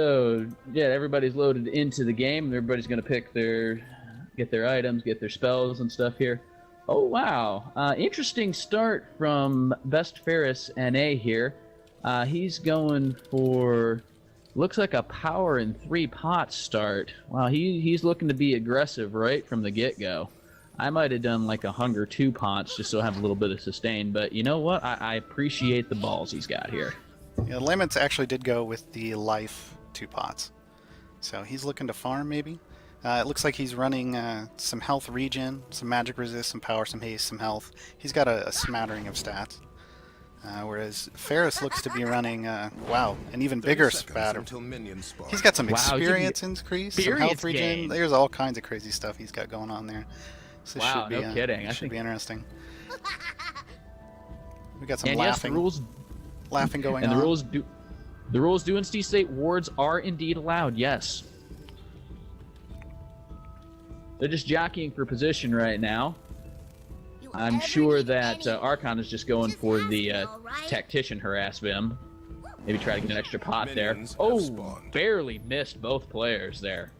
So yeah, everybody's loaded into the game. Everybody's gonna pick get their items, get their spells and stuff here. Oh wow, interesting start from BestFarisNA here. He's going for, looks like a power in 3 pots start. Wow, he's looking to be aggressive right from the get-go. I might have done like a hunger 2 pots just so I have a little bit of sustain, but you know what? I appreciate the balls he's got here. Yeah, Laments actually did go with the life 2 pots. So he's looking to farm maybe. It looks like he's running some health regen, some magic resist, some power, some haste, some health. He's got a smattering of stats. Whereas Faris looks to be running, wow, an even bigger spatter. He's got some experience increase, some health regen. There's all kinds of crazy stuff he's got going on there. So wow, should be, no kidding. Should be interesting. We got some and laughing, yes, laughing going on. And the rules do state wards are indeed allowed. Yes. They're just jockeying for position right now. I'm sure that Archon is just going for the tactician harass Vim. Maybe try to get an extra pot there. Oh, barely missed both players there.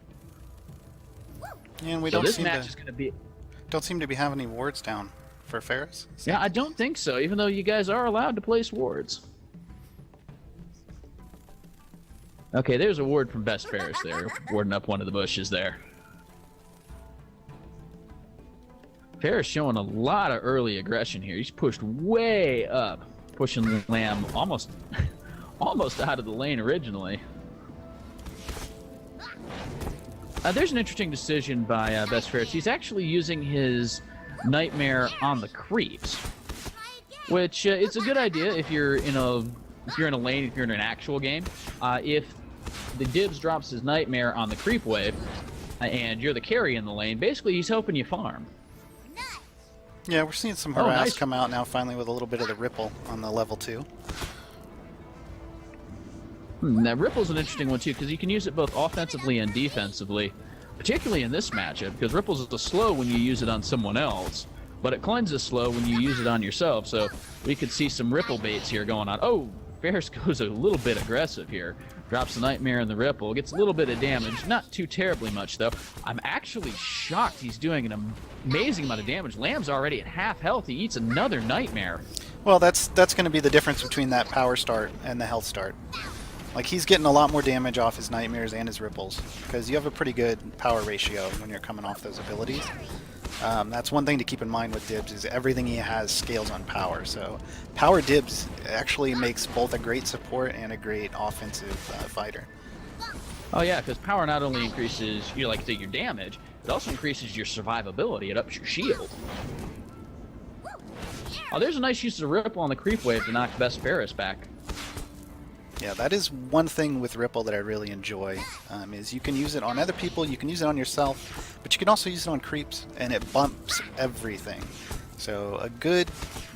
And we so don't this seem match to, is going to be. Don't seem to be having any wards down for Faris. Yeah, I don't think so. Even though you guys are allowed to place wards. Okay, there's a ward from BestFaris there, warding up one of the bushes there. Faris showing a lot of early aggression here. He's pushed way up, pushing the Lamb almost out of the lane originally. There's an interesting decision by BestFaris. He's actually using his Nightmare on the creeps, which it's a good idea if you're in a lane, if you're in an actual game. If the Dibs drops his Nightmare on the creep wave, and you're the carry in the lane, basically he's helping you farm. Yeah, we're seeing some harass come out now finally with a little bit of the ripple on the level 2. Now Ripple's an interesting one too, because you can use it both offensively and defensively, particularly in this matchup, because Ripple's is slow when you use it on someone else, but it cleanses slow when you use it on yourself, so we could see some Ripple baits here going on. Oh, Faris goes a little bit aggressive here. Drops the Nightmare in the Ripple, gets a little bit of damage, not too terribly much though. I'm actually shocked he's doing an amazing amount of damage. Lamb's already at half health, he eats another Nightmare. Well, that's going to be the difference between that power start and the health start. Like, he's getting a lot more damage off his Nightmares and his Ripples, because you have a pretty good power ratio when you're coming off those abilities. That's one thing to keep in mind with Dibs, is everything he has scales on power. So power Dibs actually makes both a great support and a great offensive fighter. Oh yeah, because power not only increases, you know, like say, your damage, it also increases your survivability. It ups your shield. Oh, there's a nice use of Ripple on the creep wave to knock BestFaris back. Yeah, that is one thing with Ripple that I really enjoy, is you can use it on other people, you can use it on yourself, but you can also use it on creeps, and it bumps everything. So a good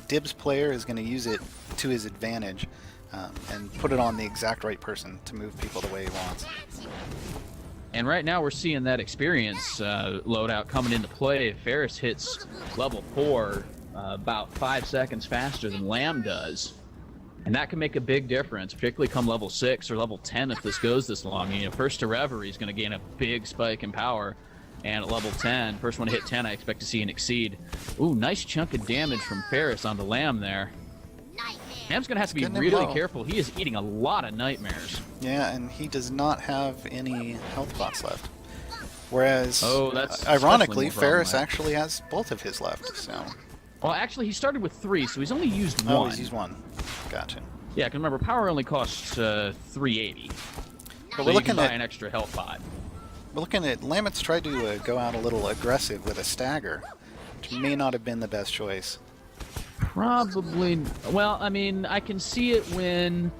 Dibs player is going to use it to his advantage, and put it on the exact right person to move people the way he wants. And right now we're seeing that experience loadout coming into play. If Faris hits level 4 about 5 seconds faster than Lamb does, and that can make a big difference, particularly come level 6 or level 10 if this goes this long. You know, first to Reverie is going to gain a big spike in power, and at level 10, first one to hit 10, I expect to see an exceed. Ooh, nice chunk of damage from Faris onto Lamb there. Lamb's going to have to be really careful. He is eating a lot of Nightmares. Yeah, and he does not have any health pots left. Whereas, that's ironically, Faris actually has both of his left, so... Well, actually, he started with 3, so he's only used 1. Oh, he's used 1. Gotcha. Yeah, because remember, power only costs 380. But so you can buy an extra health pot. We're looking at Laments tried to go out a little aggressive with a stagger, which may not have been the best choice. Probably. Well, I mean, I can see it when...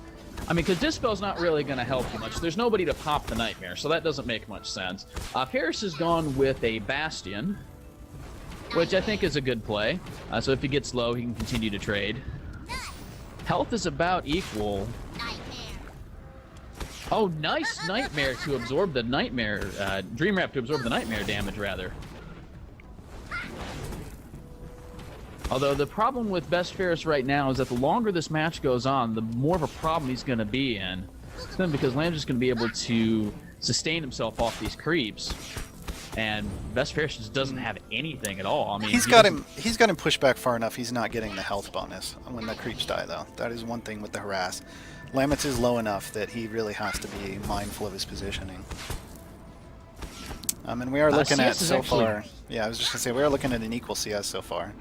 I mean, because Dispel's not really going to help you much. There's nobody to pop the Nightmare, so that doesn't make much sense. Faris has gone with a Bastion, which I think is a good play. So if he gets low, he can continue to trade. Health is about equal. Oh, nice Nightmare to absorb the Nightmare, Dream Wrap to absorb the Nightmare damage, rather. Although the problem with BestFaris right now is that the longer this match goes on, the more of a problem he's going to be in. them because Lamb's just going to be able to sustain himself off these creeps. And BestFaris just doesn't have anything at all. I mean, he's got him pushed back far enough. He's not getting the health bonus when the creeps die, though. That is one thing with the harass. Lamets is low enough that he really has to be mindful of his positioning. And we are looking at so far. Yeah, I was just gonna say we are looking at an equal CS so far.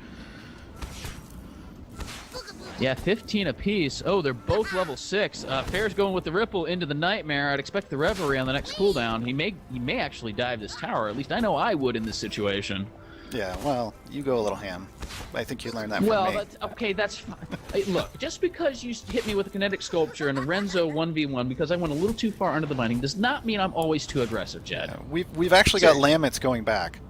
Yeah, 15 apiece. Oh, they're both level 6. Fair's going with the Ripple into the Nightmare. I'd expect the Reverie on the next cooldown. He may actually dive this tower. At least I know I would in this situation. Yeah, well, you go a little ham. I think you learned that from me. Well, okay, that's fine. Hey, look, just because you hit me with a Kinetic Sculpture and a Renzo 1v1 because I went a little too far under the binding does not mean I'm always too aggressive, Jed. Yeah, we've actually got Lamets going back.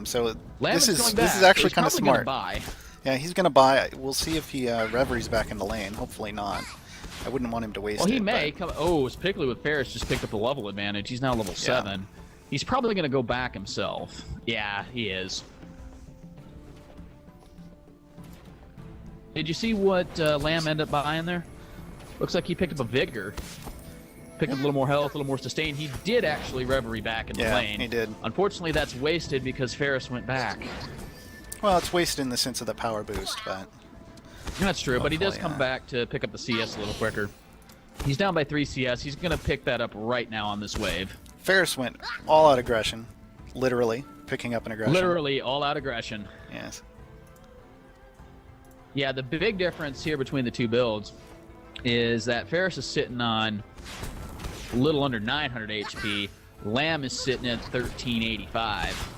So this is actually kind of smart. Buy. Yeah, he's going to buy. We'll see if he Reverie's back in the lane. Hopefully not. I wouldn't want him to waste it. Well, he may come. Oh, particularly with Faris just picked up the level advantage. He's now level 7. He's probably going to go back himself. Yeah, he is. Did you see what Lamb ended up buying there? Looks like he picked up a Vigor. Picked up a little more health, a little more sustain. He did actually Reverie back in the lane. He did. Unfortunately, that's wasted because Faris went back. Well, it's wasted in the sense of the power boost, but... That's true, but he does come back to pick up the CS a little quicker. He's down by 3 CS. He's going to pick that up right now on this wave. Faris went all-out aggression. Literally. Picking up an aggression. Literally all-out aggression. Yes. Yeah, the big difference here between the two builds is that Faris is sitting on a little under 900 HP. Lamb is sitting at 1385.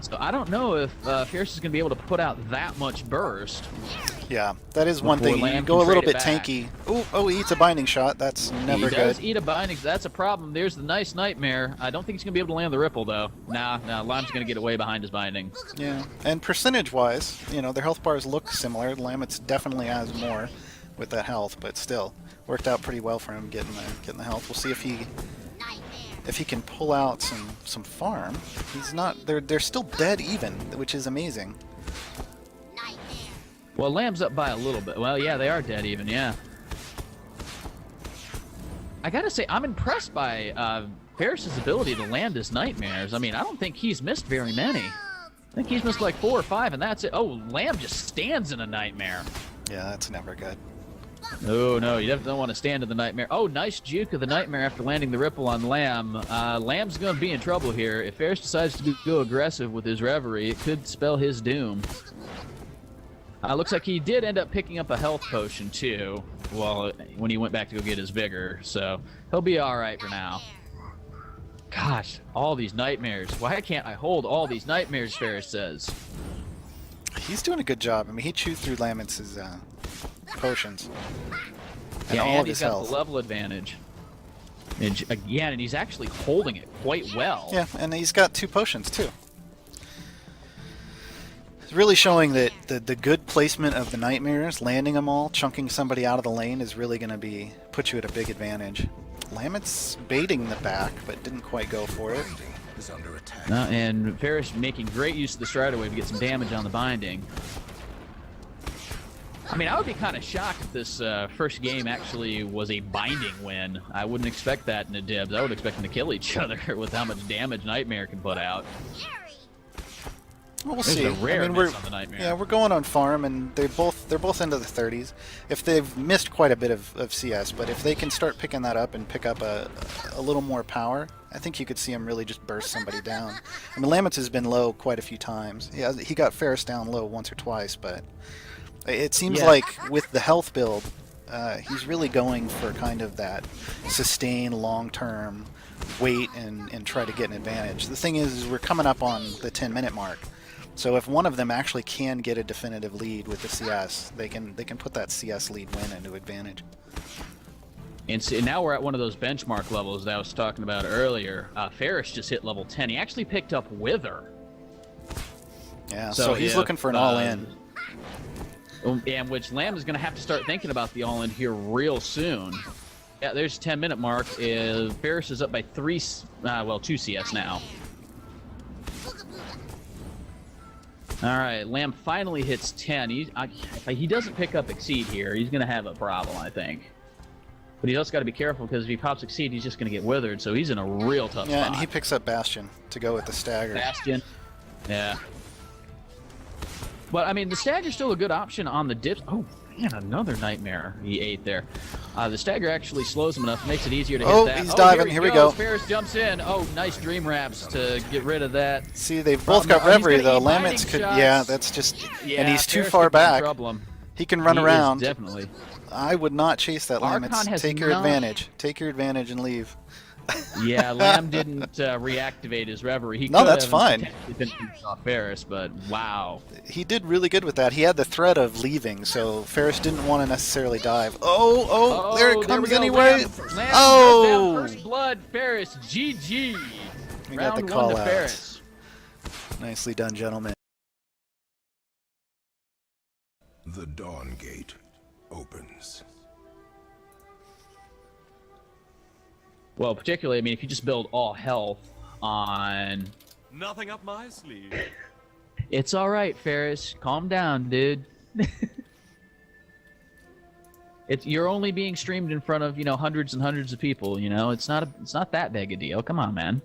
So I don't know if Faris is going to be able to put out that much burst. Yeah, that is one thing. You go a little bit tanky. Oh, he eats a binding shot. That's never good. He does eat a binding. That's a problem. There's the nice Nightmare. I don't think he's going to be able to land the Ripple, though. Nah, Lime's going to get away behind his binding. Yeah, and percentage-wise, you know, their health bars look similar. Lamets definitely has more with that health, but still, worked out pretty well for him getting the health. We'll see if he can pull out some farm. He's not. They're still dead even, which is amazing. Well, Lamb's up by a little bit. Well, yeah, they are dead even, yeah. I gotta say, I'm impressed by Faris' ability to land his Nightmares. I mean, I don't think he's missed very many. I think he's missed like 4 or 5, and that's it. Oh, Lamb just stands in a Nightmare. Yeah, that's never good. Oh, no, you definitely don't want to stand in the Nightmare. Oh, nice juke of the Nightmare after landing the Ripple on Lamb. Lamb's going to be in trouble here. If Faris decides to go aggressive with his Reverie, it could spell his doom. Looks like he did end up picking up a health potion, too, when he went back to go get his Vigor. So he'll be all right for now. Gosh, all these Nightmares. Why can't I hold all these Nightmares, Faris says. He's doing a good job. I mean, he chewed through Lamets' potions. And yeah, all and of he's his got health. the level advantage. And again, and he's actually holding it quite well. Yeah, and he's got 2 potions, too. It's really showing that the good placement of the Nightmares, landing them all, chunking somebody out of the lane is really going to put you at a big advantage. Lamet's baiting the back, but didn't quite go for it. Is under attack. And Faris making great use of the Strider Wave to get some damage on the binding. I mean, I would be kind of shocked if this first game actually was a binding win. I wouldn't expect that in the Dibs. I would expect them to kill each other with how much damage Nightmare can put out. Well, we'll see. A rare I mean, miss on the Nightmare. Yeah, we're going on farm, and they're both into the 30s. If they've missed quite a bit of CS, but if they can start picking that up and pick up a little more power, I think you could see him really just burst somebody down. I mean, Lamets has been low quite a few times. Yeah, he got Faris down low once or twice, but it seems like with the health build, he's really going for kind of that sustain long-term wait and try to get an advantage. The thing is we're coming up on the 10-minute mark. So if one of them actually can get a definitive lead with the CS, they can put that CS lead win into advantage. And so now we're at one of those benchmark levels that I was talking about earlier. Faris just hit level 10. He actually picked up Wither. Yeah, so he's looking for an all-in. And which Lamb is going to have to start thinking about the all-in here real soon. Yeah, there's 10-minute mark. Faris is up by 2 CS now. All right, Lamb finally hits 10. If he doesn't pick up Exceed here, he's going to have a problem, I think. But he also got to be careful because if he pops Exceed, he's just going to get withered. So he's in a real tough spot. Yeah, and he picks up Bastion to go with the stagger. Bastion, yeah. But I mean, the stagger's still a good option on the dips. Oh man, another nightmare he ate there. The stagger actually slows him enough, makes it easier to hit that. Oh, he's diving. Here we go. Ferris jumps in. Oh, nice dream wraps to get rid of that. See, they've both got Reverie though. Lamets could, yeah, that's just, yeah, and he's too Ferris far back. Trouble. He can run around. Definitely. I would not chase that Lamets. Take your advantage. Take your advantage and leave. Yeah, Lamb didn't reactivate his Reverie. He no, that's fine. Off Ferris, but wow. He did really good with that. He had the threat of leaving, so Ferris didn't want to necessarily dive. Oh, there it comes anyway. Lamb oh! First blood, Ferris. GG. We Round got the call one to out. Ferris. Nicely done, gentlemen. The Dawn Gate opens. Well, particularly, I mean, if you just build all health on... Nothing up my sleeve. It's all right, Ferris. Calm down, dude. You're only being streamed in front of, hundreds and hundreds of people, It's not that big a deal. Come on, man.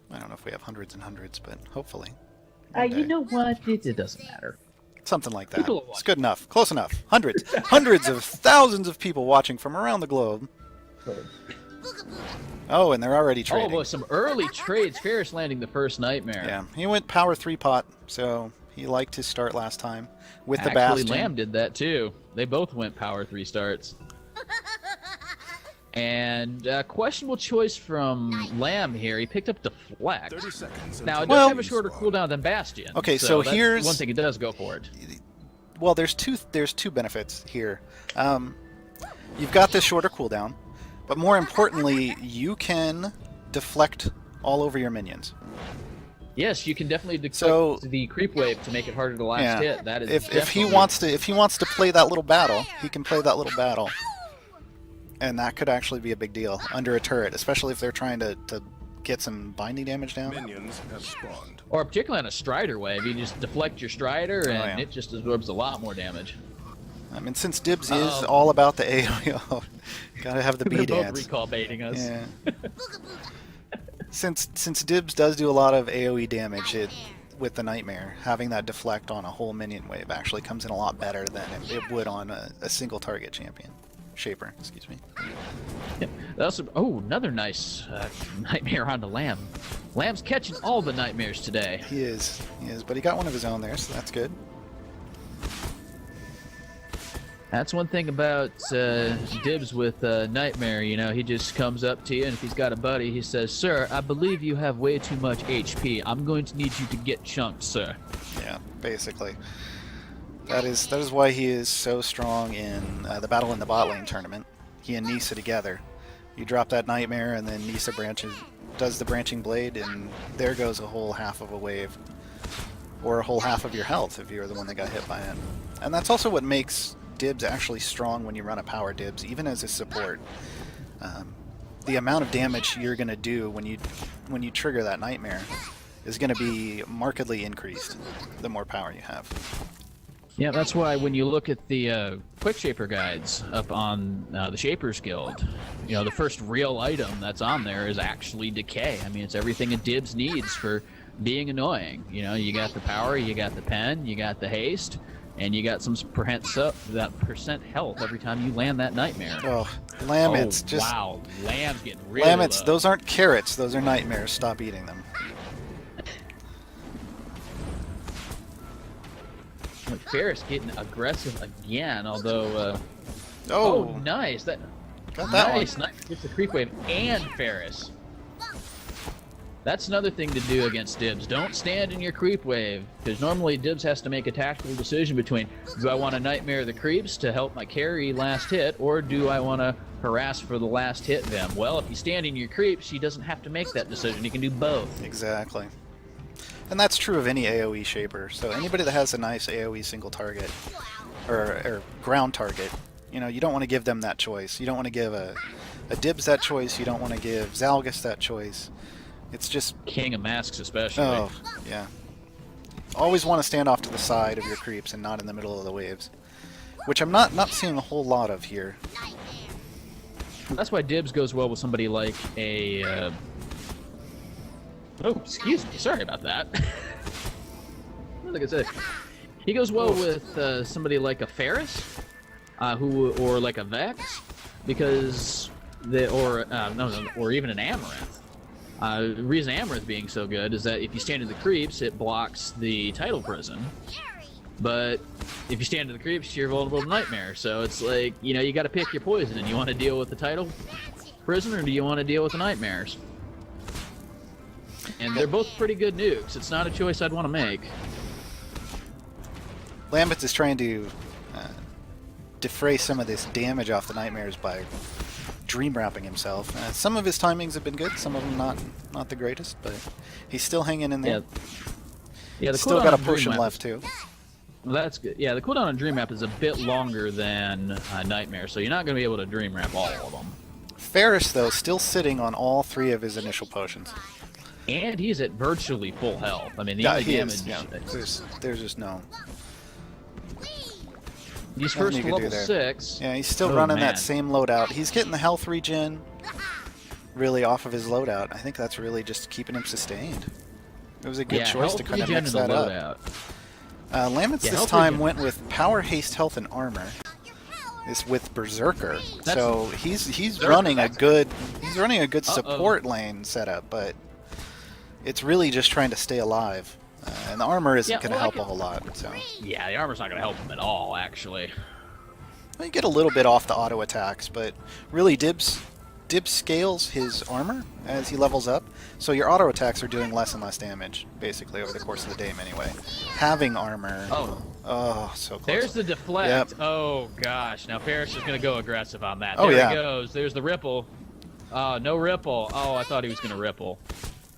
I don't know if we have hundreds and hundreds, but hopefully. You know what? It doesn't matter. Something like that. It's good enough. Close enough. Hundreds. Hundreds of thousands of people watching from around the globe. Oh, and they're already trading. Oh, boy, some early trades. Ferris landing the first nightmare. Yeah, he went power 3 pot, so he liked his start last time with the Actually, Bastion. Lamb did that too. They both went power 3 starts. And questionable choice from Lamb here. He picked up Deflect. 30 seconds. Now, it does have a shorter cooldown than Bastion. Okay, so that's here's one thing. It does go for it. Well, there's two benefits here. You've got this shorter cooldown, but more importantly, you can deflect all over your minions. Yes, you can definitely deflect the creep wave to make it harder to last hit. That is if he wants to play that little battle, he can play that little battle. And that could actually be a big deal under a turret, especially if they're trying to get some binding damage down. Minions have spawned. Or particularly on a Strider wave, you just deflect your Strider and it just absorbs a lot more damage. I mean, since Dibs is all about the AoE, gotta have the B They're dance. both recall baiting us. Yeah. Since Dibs does do a lot of AoE damage, with the Nightmare, having that deflect on a whole minion wave actually comes in a lot better than it would on a single target champion. Shaper, excuse me. Yep. Another nice nightmare onto Lamb. Lamb's catching all the nightmares today. He is, but he got one of his own there, so that's good. That's one thing about Dibs with Nightmare, he just comes up to you, and if he's got a buddy, he says, "Sir, I believe you have way too much HP. I'm going to need you to get chunked, sir." Yeah, basically. That is why he is so strong in the Battle in the Bot Lane tournament. He and Nisa together. You drop that Nightmare, and then Nisa does the branching blade, and there goes a whole half of a wave. Or a whole half of your health if you're the one that got hit by it. And that's also what makes Dibs actually strong when you run a power Dibs, even as a support. The amount of damage you're going to do when you trigger that Nightmare is going to be markedly increased the more power you have. Yeah, that's why when you look at the Quick Shaper guides up on the Shapers Guild, the first real item that's on there is actually Decay. I mean, it's everything a Dibs needs for being annoying. You got the power, you got the pen, you got the haste, and you got some percent health every time you land that Nightmare. Oh, Lamets, just... Wow, Lamb's getting really Lamets, low. those aren't carrots, those are nightmares. Stop eating them. Ferris getting aggressive again, although... Oh, nice. Got that nice. one. Nice. Gets the creep wave and Ferris. That's another thing to do against Dibs. Don't stand in your creep wave, because normally Dibs has to make a tactical decision between, do I want to Nightmare the creeps to help my carry last hit, or do I want to harass for the last hit them? Well, if you stand in your creeps, he doesn't have to make that decision. He can do both. Exactly. And that's true of any AoE Shaper. So anybody that has a nice AoE single target, or ground target, you don't want to give them that choice. You don't want to give a Dibs that choice. You don't want to give Zalgus that choice. It's just... King of Masks especially. Oh, yeah. always want to stand off to the side of your creeps and not in the middle of the waves, which I'm not seeing a whole lot of here. That's why Dibs goes well with somebody like a... Oh, excuse me. Sorry about that. Like I said, he goes well with somebody like a Ferris, or like a Vex, because or even an Amaranth. The reason Amaranth being so good is that if you stand in the creeps, it blocks the Tidal Prison. But if you stand in the creeps, you're vulnerable to Nightmare. So it's like, you know, you got to pick your poison. And you want to deal with the Tidal Prison, or do you want to deal with the Nightmares? And they're both pretty good nukes. It's not a choice I'd want to make. Lambeth is trying to defray some of this damage off the Nightmares by dream wrapping himself. Some of his timings have been good, some of them not the greatest, but he's still hanging in there. Yeah, He's still got a potion left too. Well, that's good. Yeah, the cooldown on Dream Wrap is a bit longer than Nightmare, so you're not going to be able to Dream Wrap all of them. Ferris, though, still sitting on all 3 of his initial potions. And he's at virtually full health. I mean, the Yeah, only he damage... is. Yeah. There's just no... He's nothing first you to could do level there. 6. Yeah, he's still Oh, running man. that same loadout. He's getting the health regen really off of his loadout. I think that's really just keeping him sustained. It was a good choice health to kind of regen mix and that the up. loadout. Lamets Yeah, this health time regen. went with power, haste, health, and armor. This with Berserker, so he's running a good support lane setup, but it's really just trying to stay alive, and the armor isn't going to help a whole lot. So Yeah, the armor's not going to help him at all, actually. well, you get a little bit off the auto attacks, but really Dibs scales his armor as he levels up, so your auto attacks are doing less and less damage basically over the course of the game anyway. Having armor, oh, so close. There's the deflect. Yep. Oh gosh, now Ferris is going to go aggressive on that. Oh, There yeah. he goes. There's the ripple. No ripple. Oh, I thought he was going to ripple.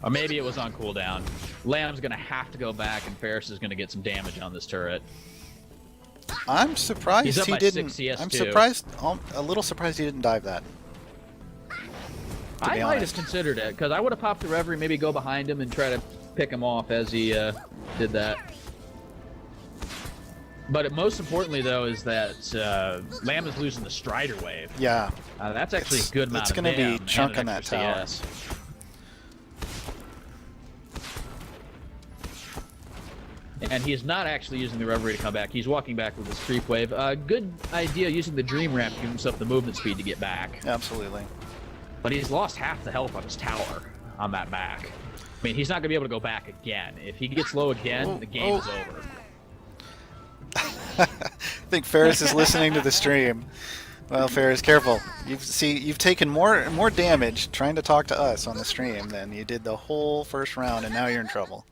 Or maybe it was on cooldown. Lamb's going to have to go back, and Ferris is going to get some damage on this turret. I'm surprised He's up he by didn't. 6 CS I'm too. surprised, a little surprised he didn't dive that. I be might honest. have considered it, because I would have popped the Reverie, maybe go behind him and try to pick him off as he did that. But most importantly, though, is that Lamb is losing the Strider wave. Yeah. That's actually a good amount It's of going to be damage and chunking an that extra tower. CS. And he's not actually using the Reverie to come back. He's walking back with his creep wave. Good idea using the Dream Wrap to give himself the movement speed to get back. Absolutely. But he's lost half the health on his tower on that back. I mean, he's not going to be able to go back again. If he gets low again, the game is over. I think Ferris is listening to the stream. Well, Ferris, careful. You've taken more damage trying to talk to us on the stream than you did the whole first round, and now you're in trouble.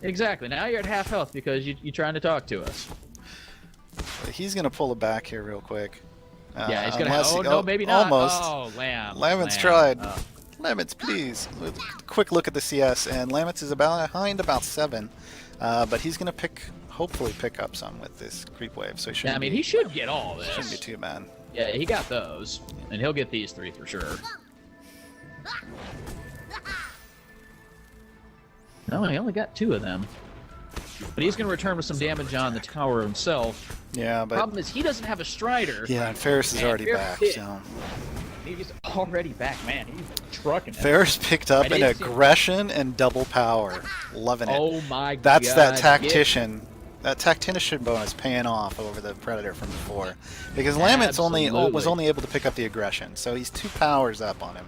Exactly. Now you're at half health because you're trying to talk to us. He's going to pull it back here real quick. Yeah, he's going to... unless Oh, he- no, maybe not. Almost. Oh, Lamb. Lamet's tried. Lamets, please. With a quick look at the CS, and Lamets is behind about 7. But he's going to hopefully pick up some with this creep wave. So he shouldn't. Yeah, I mean, he should get all this. Shouldn't be too bad. Yeah, he got those, and he'll get these 3 for sure. No, he only got 2 of them. But he's going to return with some damage on the tower himself. Yeah, but Problem is, he doesn't have a Strider. yeah, and Ferris is And already Ferris back. did. So He's already back, man. He's trucking it. Ferris picked up I an didn't see- aggression and double power. Loving it. Oh my god. That's that tactician. That tactician bonus paying off over the Predator from before. Because Lamet's was only able to pick up the aggression, so he's 2 powers up on him.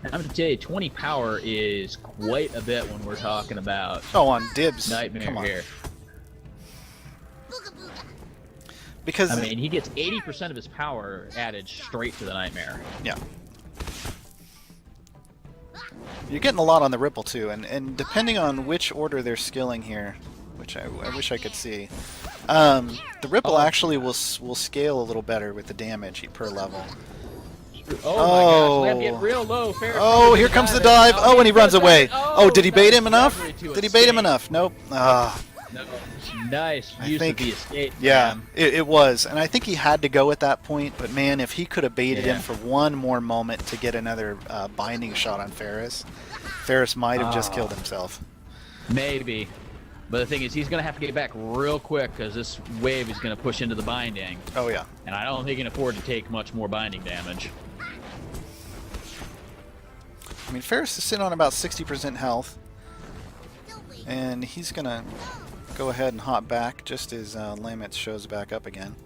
I'm going to tell you, 20 power is quite a bit when we're talking about Oh, on Dibs. Nightmare Come on. here. Because I mean, he gets 80% of his power added straight to the Nightmare. yeah. You're getting a lot on the Ripple too, and depending on which order they're skilling here, which I wish I could see, the Ripple actually will scale a little better with the damage per level. Oh my gosh, Lamb get real low. Ferris Oh, here comes the dive. Oh, and he runs away. Oh, did he bait him that's enough? Reverie to Did he bait him escape. enough? Nope. Ah. No. Nice I use think- of the escape. Yeah, man. it was, and I think he had to go at that point. But man, if he could have baited Yeah. him for one more moment to get another binding shot on Ferris, Ferris might have just killed himself. Maybe. But the thing is, he's going to have to get back real quick because this wave is going to push into the binding. Oh, yeah. And I don't think he can afford to take much more binding damage. I mean, Ferris is sitting on about 60% health. And he's going to go ahead and hop back just as Lamets shows back up again.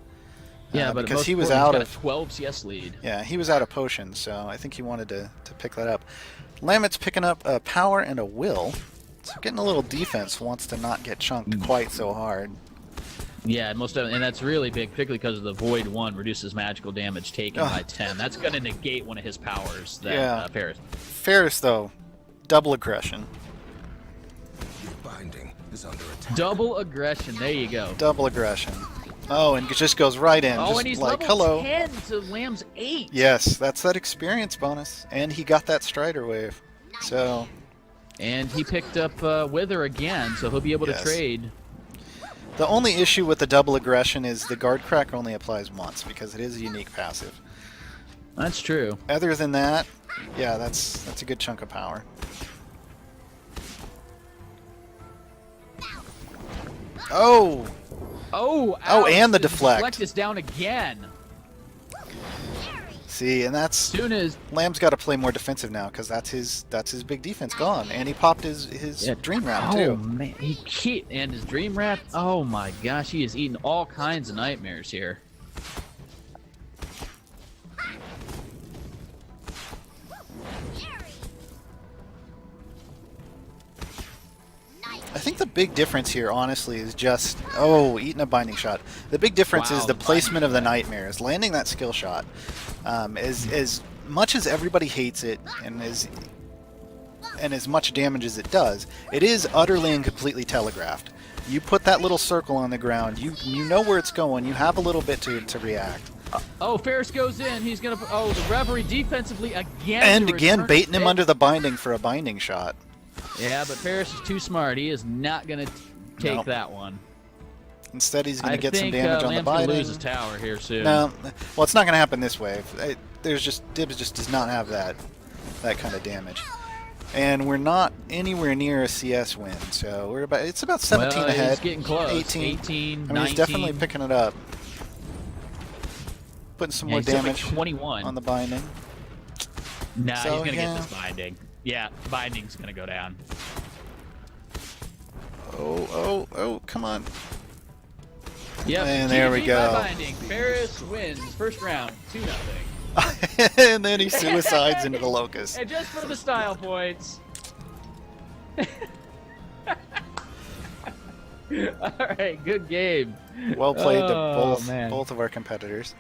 Yeah, but because he was he's out got of a 12 CS lead. Yeah, he was out of potions, so I think he wanted to pick that up. Lamets picking up a power and a will. So getting a little defense, wants to not get chunked quite so hard. Yeah, and that's really big, particularly because of the Void 1 reduces magical damage taken by 10. That's going to negate one of his powers, that Ferris. Ferris, though, double aggression. Your binding is under attack. Double aggression, there you go. Double aggression. Oh, and it just goes right in. Oh, just and he's like, level hello. 10 to Lamb's 8. Yes, that's that experience bonus. And he got that Strider wave. So... And he picked up Wither again, so he'll be able to trade. The only issue with the double aggression is the guard crack only applies once because it is a unique passive. That's true. Other than that, yeah, that's a good chunk of power. Oh! Oh, Oh, ouch. and the deflect. Deflect is down again. See, and that's Soon as Lamb's got to play more defensive now because that's his big defense gone, and he popped his dream wrap oh too. man, and his dream wrap. Oh my gosh, he is eating all kinds of nightmares here. I think the big difference here, honestly, is just eating a binding shot. The big difference is the placement of the nightmares, landing that skill shot. As much as everybody hates it, and as much damage as it does, it is utterly and completely telegraphed. You put that little circle on the ground, you know where it's going. You have a little bit to react. Oh, Ferris goes in. He's gonna. Oh, the Reverie defensively again. And again, baiting him under the binding for a binding shot. Yeah, but Ferris is too smart. He is not going to take that one. Instead, he's going to get some damage on the Lamb's binding. Gonna lose his tower here soon. No, well, it's not going to happen this wave. Dibs just does not have that kind of damage, and we're not anywhere near a CS win. So it's about 17 ahead. He's getting close. 18. 18, I mean, he's definitely picking it up, putting some more damage 21 on the binding. Nah, So, he's going to yeah. get this binding. Yeah, binding's going to go down. Oh, come on. Yep, And there we GG go. by binding. Ferris wins first round 2-0. And then he suicides into the locust. And just for the style points. All right, good game. Well played to Oh, man. both of our competitors.